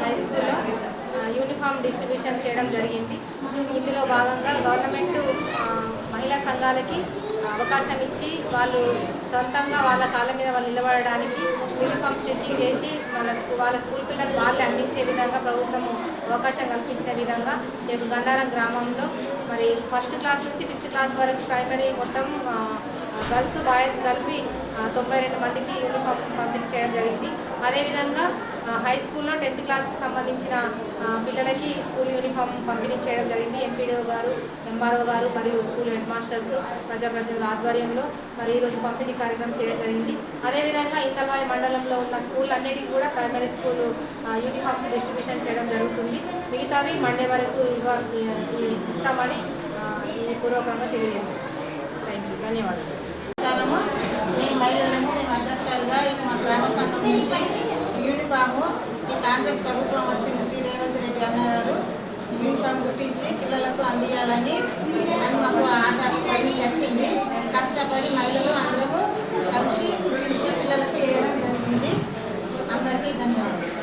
High స్కూల్లో uniform distribution చేయడం జరిగింది. ఇందులో భాగంగా గవర్నమెంట్ మహిళా సంఘాలకి అవకాశం ఇచ్చి వాళ్ళు సొంతంగా వాళ్ళ కాళ్ళ మీద వాళ్ళు నిలబడడానికి యూనిఫామ్ స్టిచ్చింగ్ చేసి వాళ్ళ స్కూల్ పిల్లలకు వాళ్ళే అందించే విధంగా ప్రభుత్వం అవకాశం కల్పించిన విధంగా ఈ యొక్క గన్నారం గ్రామంలో మరి 1st క్లాస్ నుంచి 5th క్లాస్ వరకు ప్రైమరీ మొత్తం గర్ల్స్ బాయ్స్ కలిపి 92 మందికి యూనిఫామ్ పంపిణీ చేయడం జరిగింది. అదేవిధంగా హై స్కూల్లో 10th క్లాస్కి సంబంధించిన పిల్లలకి స్కూల్ యూనిఫామ్ పంపిణీ చేయడం జరిగింది. ఎంపీడీఓ గారు, ఎంఆర్ఓ గారు మరియు స్కూల్ హెడ్ మాస్టర్స్ ప్రజాప్రతినిధుల ఆధ్వర్యంలో మరి ఈరోజు పంపిణీ కార్యక్రమం చేయడం జరిగింది. అదేవిధంగా ఇంతల్వాయి మండలంలో ఉన్న స్కూల్ అన్నిటికీ కూడా ప్రైమరీ స్కూల్ యూనిఫామ్స్ డిస్ట్రిబ్యూషన్ చేయడం జరుగుతుంది. మిగతావి మండే వరకు ఇస్తామని పూర్వకంగా తెలియజేస్తాం. థ్యాంక్ యూ, ధన్యవాదాలు. మేము మహిళలను అధ్యక్షులుగా మా గ్రామ సంఘం నుంచి యూనిఫాము ఈ కాంగ్రెస్ ప్రభుత్వం వచ్చిన శ్రీ రేవంత్ రెడ్డి అన్నారు యూనిఫామ్ గుర్తించి పిల్లలకు అందియాలని మాకు ఆర్డర్ వచ్చింది. కష్టపడి మహిళలు అందరూ కలిసి గుర్తించి పిల్లలకు వేయడం జరిగింది. అందరికీ ధన్యవాదాలు.